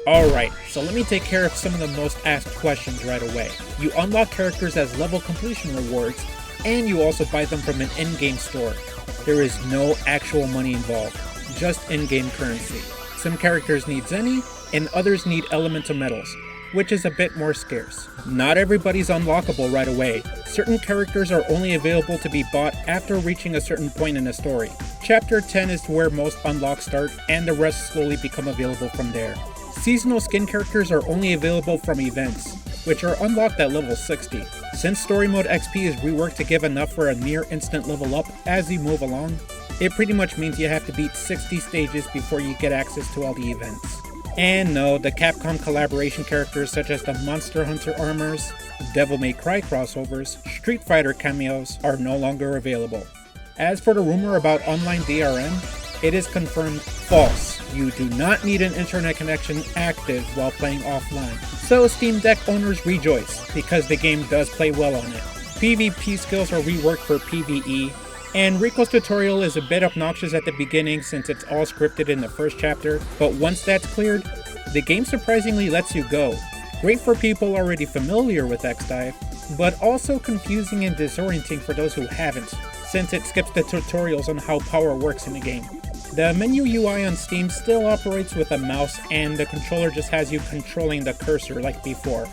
Alright, so let me take care of some of the most asked questions right away. You unlock characters as level completion rewards, and you also buy them from an in-game store. There is no actual money involved, just in-game currency. Some characters need Zenny, and others need elemental metals, which is a bit more scarce. Not everybody's unlockable right away. Certain characters are only available to be bought after reaching a certain point in the story. Chapter 10 is where most unlocks start, and the rest slowly become available from there. Seasonal skin characters are only available from events, which are unlocked at level 60. Since Story Mode XP is reworked to give enough for a near instant level up as you move along, it pretty much means you have to beat 60 stages before you get access to all the events. And no, the Capcom collaboration characters such as the Monster Hunter armors, Devil May Cry crossovers, Street Fighter cameos are no longer available. As for the rumor about online DRM, it is confirmed false. You do not need an internet connection active while playing offline. So Steam Deck owners rejoice, because the game does play well on it. PvP skills are reworked for PvE, and Rico's tutorial is a bit obnoxious at the beginning since it's all scripted in the first chapter, but once that's cleared, the game surprisingly lets you go. Great for people already familiar with XDive, but also confusing and disorienting for those who haven't, since it skips the tutorials on how power works in the game. The menu UI on Steam still operates with a mouse, and the controller just has you controlling the cursor like before.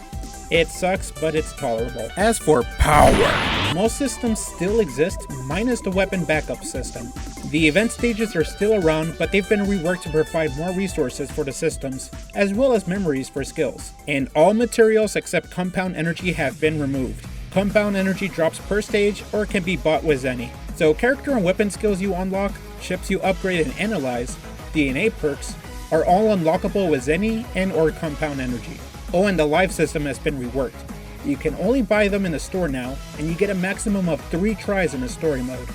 It sucks, but it's tolerable. As for power, most systems still exist, minus the weapon backup system. The event stages are still around, but they've been reworked to provide more resources for the systems, as well as memories for skills. And all materials except compound energy have been removed. Compound energy drops per stage, or can be bought with Zenny. So character and weapon skills you unlock, ships you upgrade and analyze, DNA perks, are all unlockable with Zenny and or compound energy. Oh, and the live system has been reworked. You can only buy them in the store now, and you get a maximum of 3 tries in the story mode.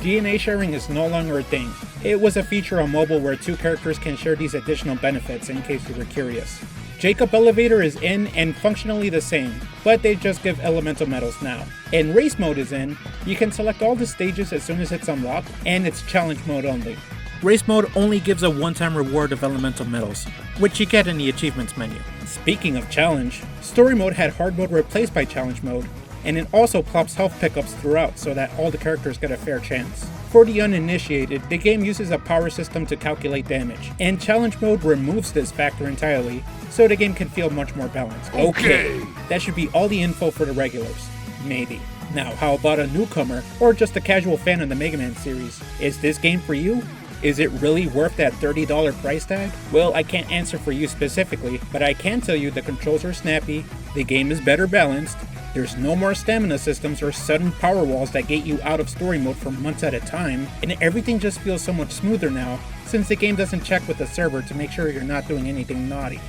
DNA sharing is no longer a thing. It was a feature on mobile where 2 characters can share these additional benefits in case you were curious. Jacob Elevator is in and functionally the same, but they just give elemental metals now. And race mode is in, you can select all the stages as soon as it's unlocked, and it's challenge mode only. Race mode only gives a one-time reward of elemental metals, which you get in the achievements menu. Speaking of challenge, story mode had hard mode replaced by challenge mode, and it also plops health pickups throughout so that all the characters get a fair chance. For the uninitiated, the game uses a power system to calculate damage, and challenge mode removes this factor entirely, so the game can feel much more balanced. Okay, that should be all the info for the regulars. Maybe. Now, how about a newcomer, or just a casual fan of the Mega Man series? Is this game for you? Is it really worth that $30 price tag? Well, I can't answer for you specifically, but I can tell you the controls are snappy, the game is better balanced, there's no more stamina systems or sudden power walls that get you out of story mode for months at a time, and everything just feels so much smoother now, since the game doesn't check with the server to make sure you're not doing anything naughty.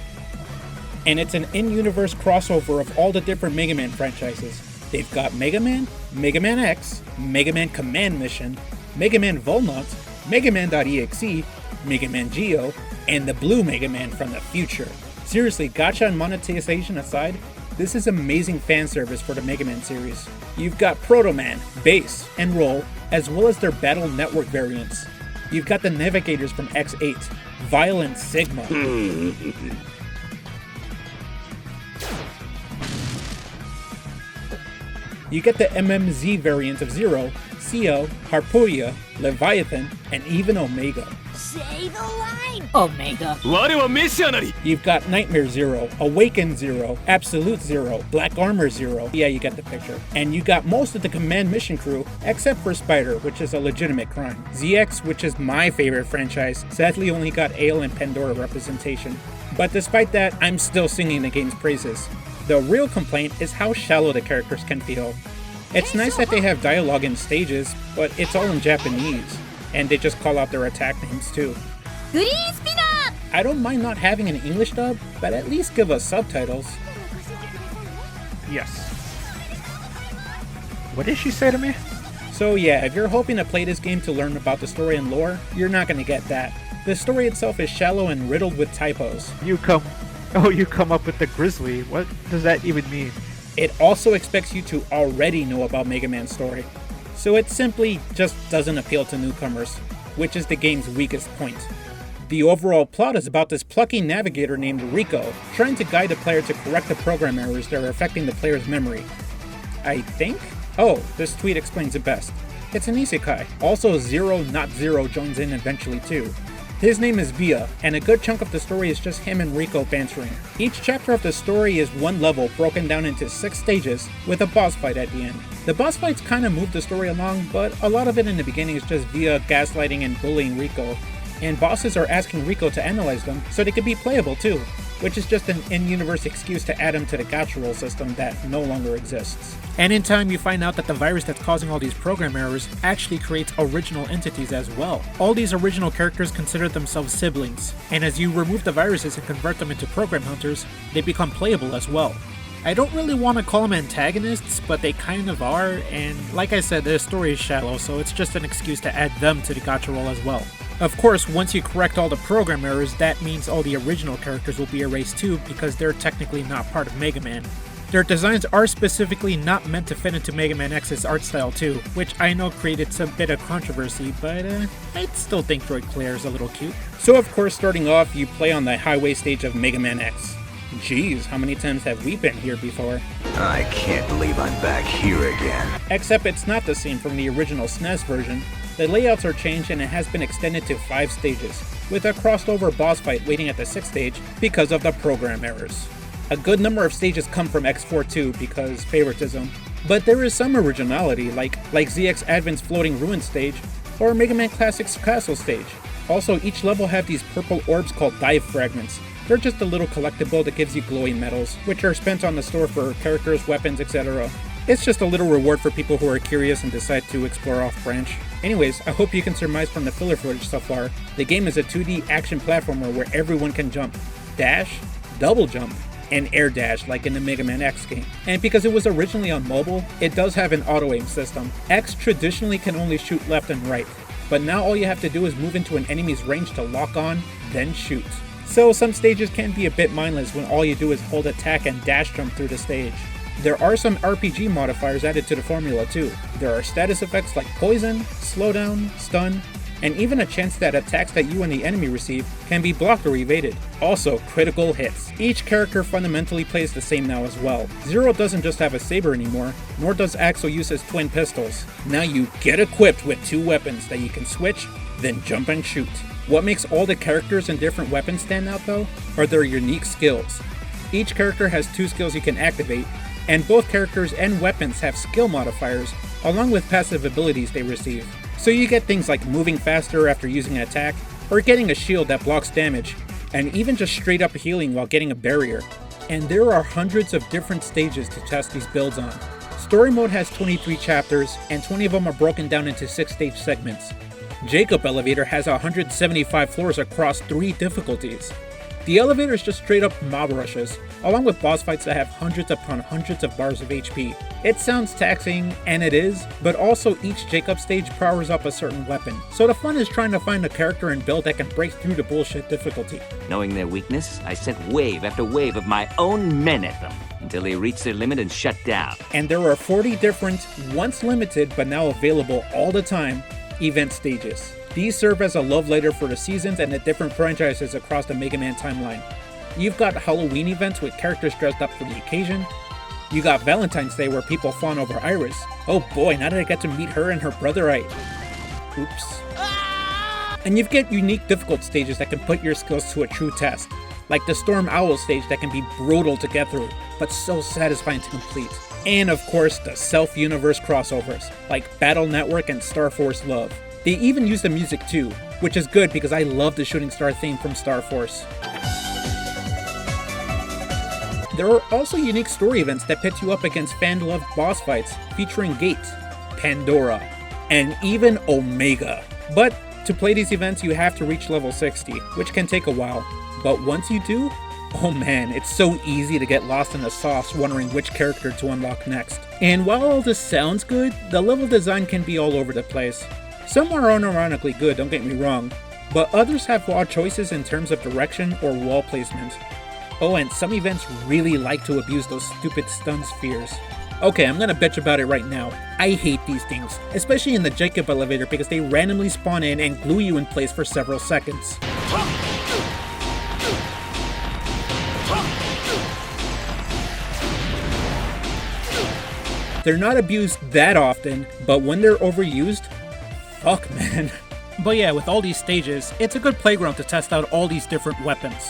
And it's an in-universe crossover of all the different Mega Man franchises. They've got Mega Man, Mega Man X, Mega Man Command Mission, Mega Man Volnaught, Mega Man.exe, Mega Man Geo, and the Blue Mega Man from the future. Seriously, gacha and monetization aside, this is amazing fan service for the Mega Man series. You've got Proto Man, Base, and Roll, as well as their Battle Network variants. You've got the Navigators from X8, Vile and Sigma. You get the MMZ variant of Zero, CO, Harpuya, Leviathan, and even Omega. Say the line! Omega. You've got Nightmare Zero, Awaken Zero, Absolute Zero, Black Armor Zero. Yeah, you get the picture. And you got most of the Command Mission crew, except for Spider, which is a legitimate crime. ZX, which is my favorite franchise, sadly only got Ale and Pandora representation. But despite that, I'm still singing the game's praises. The real complaint is how shallow the characters can feel. It's nice that they have dialogue in stages, but it's all in Japanese, and they just call out their attack names too. I don't mind not having an English dub, but at least give us subtitles. Yes. What did she say to me? So yeah, if you're hoping to play this game to learn about the story and lore, you're not gonna get that. The story itself is shallow and riddled with typos. You come up with the Grizzly. What does that even mean? It also expects you to already know about Mega Man's story. So it simply just doesn't appeal to newcomers, which is the game's weakest point. The overall plot is about this plucky navigator named Rico, trying to guide the player to correct the program errors that are affecting the player's memory. I think? Oh, this tweet explains it best. It's an isekai. Also, Zero Not Zero joins in eventually too. His name is Via, and a good chunk of the story is just him and Rico bantering. Each chapter of the story is one level broken down into 6 stages, with a boss fight at the end. The boss fights kinda move the story along, but a lot of it in the beginning is just Via gaslighting and bullying Rico, and bosses are asking Rico to analyze them so they can be playable too, which is just an in-universe excuse to add him to the gacha roll system that no longer exists. And in time you find out that the virus that's causing all these program errors actually creates original entities as well. All these original characters consider themselves siblings, and as you remove the viruses and convert them into program hunters, they become playable as well. I don't really want to call them antagonists, but they kind of are, and like I said, the story is shallow, so it's just an excuse to add them to the gacha roll as well. Of course, once you correct all the program errors, that means all the original characters will be erased too, because they're technically not part of Mega Man. Their designs are specifically not meant to fit into Mega Man X's art style too, which I know created some bit of controversy, but I still think Droid Claire is a little cute. So of course, starting off, you play on the highway stage of Mega Man X. Geez, how many times have we been here before? I can't believe I'm back here again. Except it's not the same from the original SNES version. The layouts are changed and it has been extended to 5 stages, with a crossed over boss fight waiting at the 6th stage because of the program errors. A good number of stages come from X4 too because favoritism, but there is some originality like ZX Advent's Floating Ruin stage or Mega Man Classic's Castle stage. Also, each level have these purple orbs called DiVE fragments. They're just a little collectible that gives you glowing medals, which are spent on the store for characters, weapons, etc. It's just a little reward for people who are curious and decide to explore off-branch. Anyways, I hope you can surmise from the filler footage so far, the game is a 2D action platformer where everyone can jump, dash, double jump, and air dash like in the Mega Man X game. And because it was originally on mobile, it does have an auto-aim system. X traditionally can only shoot left and right, but now all you have to do is move into an enemy's range to lock on, then shoot. So some stages can be a bit mindless when all you do is hold attack and dash jump through the stage. There are some RPG modifiers added to the formula too. There are status effects like poison, slowdown, stun, and even a chance that attacks that you and the enemy receive can be blocked or evaded. Also, critical hits. Each character fundamentally plays the same now as well. Zero doesn't just have a saber anymore, nor does Axel use his twin pistols. Now you get equipped with 2 weapons that you can switch, then jump and shoot. What makes all the characters and different weapons stand out though, are their unique skills. Each character has 2 skills you can activate, and both characters and weapons have skill modifiers, along with passive abilities they receive. So you get things like moving faster after using an attack, or getting a shield that blocks damage, and even just straight up healing while getting a barrier. And there are hundreds of different stages to test these builds on. Story mode has 23 chapters, and 20 of them are broken down into 6 stage segments. Jacob Elevator has 175 floors across 3 difficulties. The elevator is just straight up mob rushes, along with boss fights that have hundreds upon hundreds of bars of HP. It sounds taxing, and it is, but also each Jacob stage powers up a certain weapon, so the fun is trying to find a character and build that can break through the bullshit difficulty. Knowing their weakness, I sent wave after wave of my own men at them, until they reached their limit and shut down. And there are 40 different, once limited but now available all the time, event stages. These serve as a love letter for the seasons and the different franchises across the Mega Man timeline. You've got Halloween events with characters dressed up for the occasion. You got Valentine's Day where people fawn over Iris. Oh boy, now that I get to meet her and her brother, oops. And you've got unique difficult stages that can put your skills to a true test. Like the Storm Owl stage that can be brutal to get through, but so satisfying to complete. And of course, the self-universe crossovers, like Battle Network and Star Force Love. They even use the music too, which is good because I love the Shooting Star theme from Star Force. There are also unique story events that pit you up against fan-loved boss fights featuring Gate, Pandora, and even Omega. But to play these events you have to reach level 60, which can take a while. But once you do, oh man, it's so easy to get lost in the sauce wondering which character to unlock next. And while all this sounds good, the level design can be all over the place. Some are unironically good, don't get me wrong, but others have odd choices in terms of direction or wall placement. Oh, and some events really like to abuse those stupid stun spheres. Okay, I'm gonna bitch about it right now. I hate these things, especially in the Jacob elevator because they randomly spawn in and glue you in place for several seconds. They're not abused that often, but when they're overused, fuck man. But yeah, with all these stages, it's a good playground to test out all these different weapons.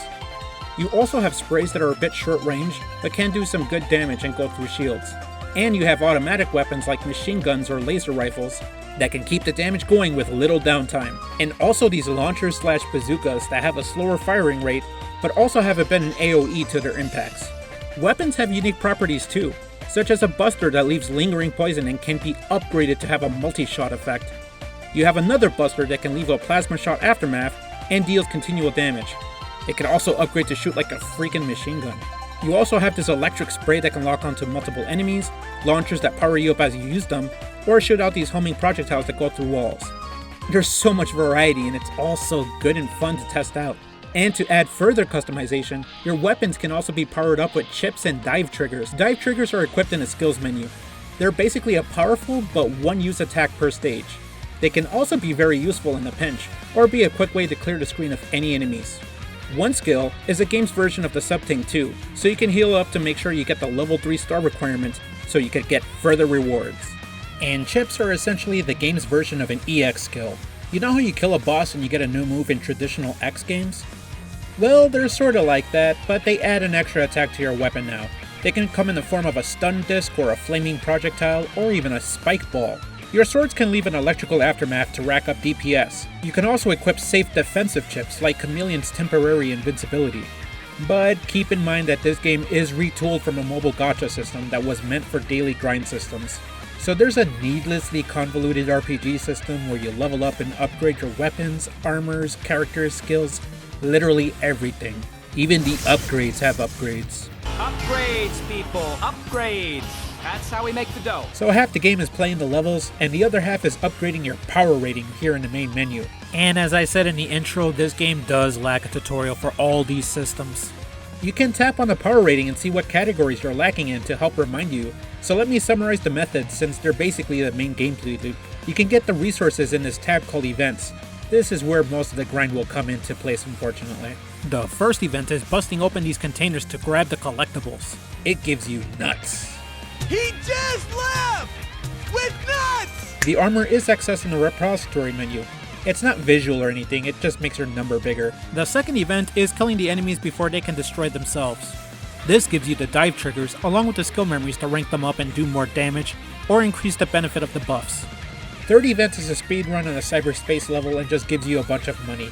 You also have sprays that are a bit short range, but can do some good damage and go through shields. And you have automatic weapons like machine guns or laser rifles that can keep the damage going with little downtime. And also these launchers slash bazookas that have a slower firing rate, but also have a bit an AoE to their impacts. Weapons have unique properties too, such as a buster that leaves lingering poison and can be upgraded to have a multi-shot effect. You have another buster that can leave a plasma shot aftermath and deals continual damage. It can also upgrade to shoot like a freaking machine gun. You also have this electric spray that can lock onto multiple enemies, launchers that power you up as you use them, or shoot out these homing projectiles that go through walls. There's so much variety and it's all so good and fun to test out. And to add further customization, your weapons can also be powered up with chips and dive triggers. Dive triggers are equipped in the skills menu. They're basically a powerful but one-use attack per stage. They can also be very useful in a pinch, or be a quick way to clear the screen of any enemies. One skill is the game's version of the sub-ting too, so you can heal up to make sure you get the level 3 star requirement so you can get further rewards. And chips are essentially the game's version of an EX skill. You know how you kill a boss and you get a new move in traditional X games? Well, they're sorta like that, but they add an extra attack to your weapon now. They can come in the form of a stun disc or a flaming projectile or even a spike ball. Your swords can leave an electrical aftermath to rack up DPS. You can also equip safe defensive chips like Chameleon's temporary invincibility. But keep in mind that this game is retooled from a mobile gacha system that was meant for daily grind systems. So there's a needlessly convoluted RPG system where you level up and upgrade your weapons, armors, characters, skills, literally everything. Even the upgrades have upgrades. Upgrades, people, upgrades! That's how we make the dough. So half the game is playing the levels, and the other half is upgrading your power rating here in the main menu. And as I said in the intro, this game does lack a tutorial for all these systems. You can tap on the power rating and see what categories you're lacking in to help remind you. So let me summarize the methods since they're basically the main gameplay loop. You can get the resources in this tab called events. This is where most of the grind will come into place, unfortunately. The first event is busting open these containers to grab the collectibles. It gives you nuts. He just left! With nuts! The armor is accessed in the repository menu. It's not visual or anything, it just makes your number bigger. The second event is killing the enemies before they can destroy themselves. This gives you the dive triggers along with the skill memories to rank them up and do more damage, or increase the benefit of the buffs. Third event is a speedrun on a cyberspace level and just gives you a bunch of money.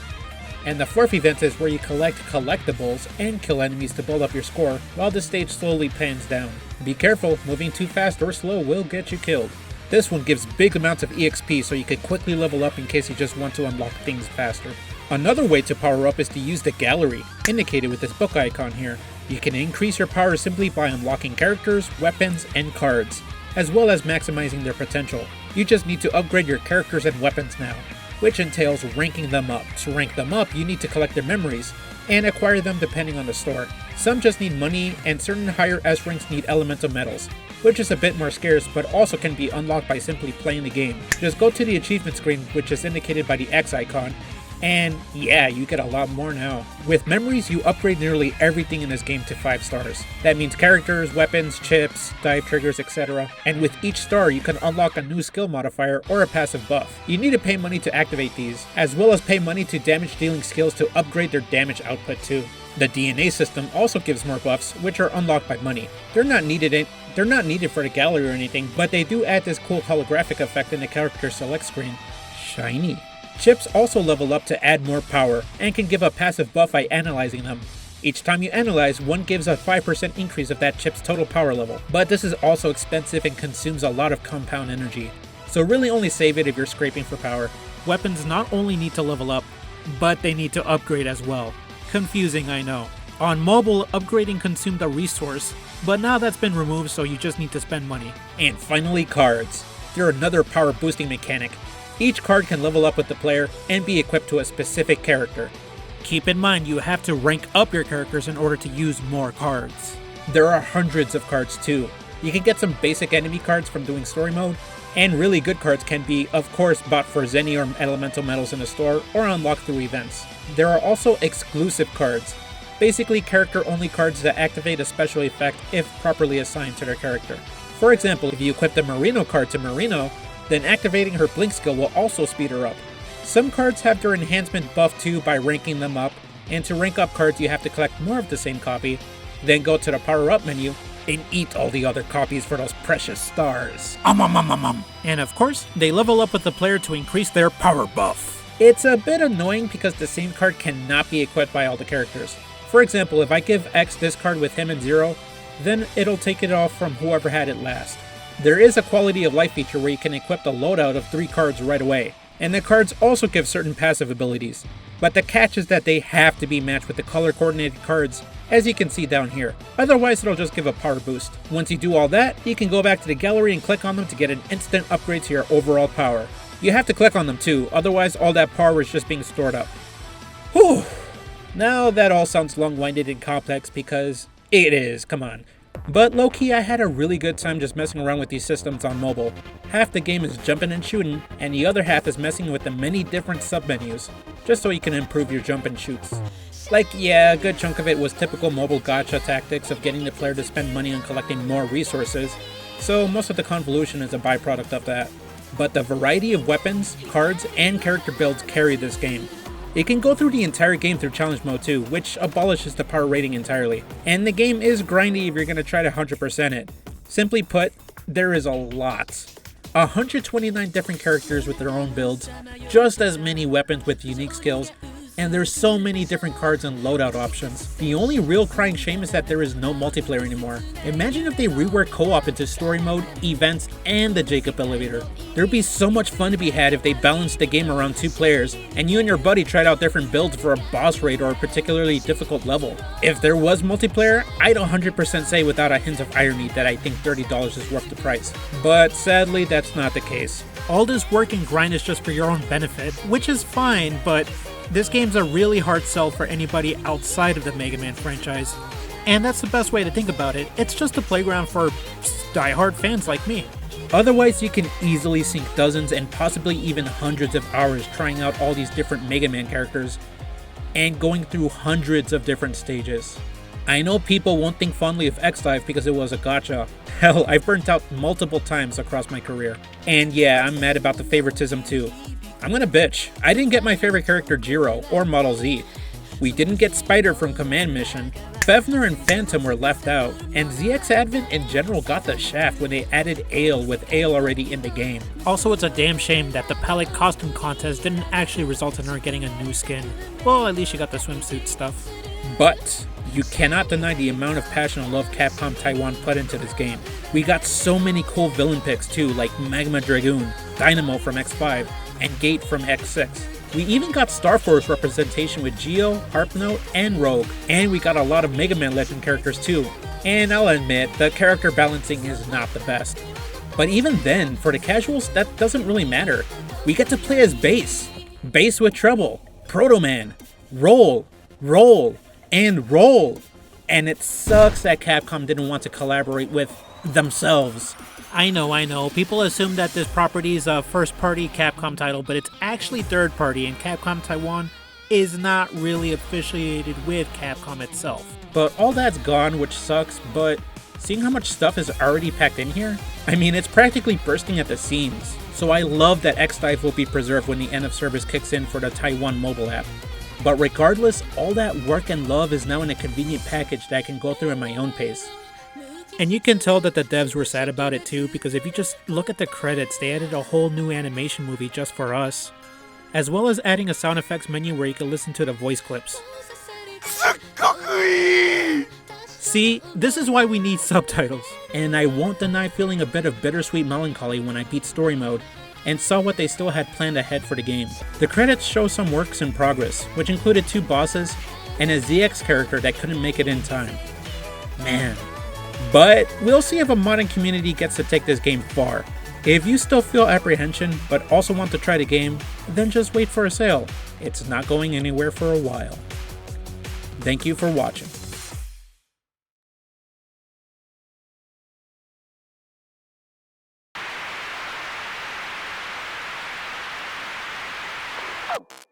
And the fourth event is where you collect collectibles and kill enemies to build up your score while the stage slowly pans down. Be careful, moving too fast or slow will get you killed. This one gives big amounts of EXP so you can quickly level up in case you just want to unlock things faster. Another way to power up is to use the gallery, indicated with this book icon here. You can increase your power simply by unlocking characters, weapons, and cards, as well as maximizing their potential. You just need to upgrade your characters and weapons now, which entails ranking them up. To rank them up, you need to collect their memories, and acquire them depending on the store. Some just need money, and certain higher S ranks need elemental metals, which is a bit more scarce but also can be unlocked by simply playing the game. Just go to the achievement screen, which is indicated by the X icon, and yeah, you get a lot more now. With memories, you upgrade nearly everything in this game to 5 stars. That means characters, weapons, chips, dive triggers, etc. And with each star, you can unlock a new skill modifier or a passive buff. You need to pay money to activate these, as well as pay money to damage dealing skills to upgrade their damage output too. The DNA system also gives more buffs, which are unlocked by money. They're not needed for the gallery or anything, but they do add this cool holographic effect in the character select screen. Shiny. Chips also level up to add more power, and can give a passive buff by analyzing them. Each time you analyze, one gives a 5% increase of that chip's total power level, but this is also expensive and consumes a lot of compound energy. So really only save it if you're scraping for power. Weapons not only need to level up, but they need to upgrade as well. Confusing, I know. On mobile, upgrading consumed a resource, but now that's been removed, so you just need to spend money. And finally, cards. They're another power boosting mechanic. Each card can level up with the player and be equipped to a specific character. Keep in mind you have to rank up your characters in order to use more cards. There are hundreds of cards too. You can get some basic enemy cards from doing story mode, and really good cards can be, of course, bought for Zenny or Elemental Medals in the store or unlocked through events. There are also exclusive cards, basically character-only cards that activate a special effect if properly assigned to their character. For example, if you equip the Marino card to Marino, then activating her Blink skill will also speed her up. Some cards have their enhancement buffed too by ranking them up, and to rank up cards you have to collect more of the same copy, then go to the power up menu, and eat all the other copies for those precious stars. And of course, they level up with the player to increase their power buff. It's a bit annoying because the same card cannot be equipped by all the characters. For example, if I give X this card with him and Zero, then it'll take it off from whoever had it last. There is a quality of life feature where you can equip the loadout of 3 cards right away, and the cards also give certain passive abilities. But the catch is that they have to be matched with the color coordinated cards, as you can see down here. Otherwise it'll just give a power boost. Once you do all that, you can go back to the gallery and click on them to get an instant upgrade to your overall power. You have to click on them too, otherwise all that power is just being stored up. Whew! Now that all sounds long-winded and complex because it is, come on. But low-key I had a really good time just messing around with these systems on mobile. Half the game is jumping and shooting, and the other half is messing with the many different sub-menus, just so you can improve your jump and shoots. Like, yeah, a good chunk of it was typical mobile gacha tactics of getting the player to spend money on collecting more resources, so most of the convolution is a byproduct of that. But the variety of weapons, cards, and character builds carry this game. You can go through the entire game through challenge mode too, which abolishes the power rating entirely. And the game is grindy if you're going to try to 100% it. Simply put, there is a lot. 129 different characters with their own builds, just as many weapons with unique skills, and there's so many different cards and loadout options. The only real crying shame is that there is no multiplayer anymore. Imagine if they reworked co-op into story mode, events, and the Jacob elevator. There'd be so much fun to be had if they balanced the game around 2 players, and you and your buddy tried out different builds for a boss raid or a particularly difficult level. If there was multiplayer, I'd 100% say without a hint of irony that I think $30 is worth the price. But sadly, that's not the case. All this work and grind is just for your own benefit, which is fine, but this game's a really hard sell for anybody outside of the Mega Man franchise. And that's the best way to think about it. It's just a playground for die-hard fans like me. Otherwise, you can easily sink dozens and possibly even hundreds of hours trying out all these different Mega Man characters and going through hundreds of different stages. I know people won't think fondly of X-DiVE because it was a gacha. Hell, I've burnt out multiple times across my career. And yeah, I'm mad about the favoritism too. I'm gonna bitch. I didn't get my favorite character Jiro or Model Z. We didn't get Spider from Command Mission. Fevner and Phantom were left out, and ZX Advent in general got the shaft when they added Ale with Ale already in the game. Also, it's a damn shame that the palette costume contest didn't actually result in her getting a new skin. Well, at least she got the swimsuit stuff. But you cannot deny the amount of passion and love Capcom Taiwan put into this game. We got so many cool villain picks too, like Magma Dragoon, Dynamo from X5, and Gate from X6. We even got Star Force representation with Geo, Harpnote, and Rogue, and we got a lot of Mega Man Legend characters too. And I'll admit, the character balancing is not the best. But even then, for the casuals, that doesn't really matter. We get to play as Bass. Bass with Treble, Proto Man, Roll, Roll, and Roll. And it sucks that Capcom didn't want to collaborate with themselves. I know. People assume that this property is a first-party Capcom title, but it's actually third-party, and Capcom Taiwan is not really affiliated with Capcom itself. But all that's gone, which sucks, but seeing how much stuff is already packed in here? I mean, it's practically bursting at the seams. So I love that X-DiVE will be preserved when the end of service kicks in for the Taiwan mobile app. But regardless, all that work and love is now in a convenient package that I can go through at my own pace. And you can tell that the devs were sad about it too, because if you just look at the credits, they added a whole new animation movie just for us, as well as adding a sound effects menu where you can listen to the voice clips. See, this is why we need subtitles. And I won't deny feeling a bit of bittersweet melancholy when I beat story mode and saw what they still had planned ahead for the game. The credits show some works in progress, which included 2 bosses and a ZX character that couldn't make it in time. Man. But we'll see if a modding community gets to take this game far. If you still feel apprehension, but also want to try the game, then just wait for a sale. It's not going anywhere for a while. Thank you for watching. out!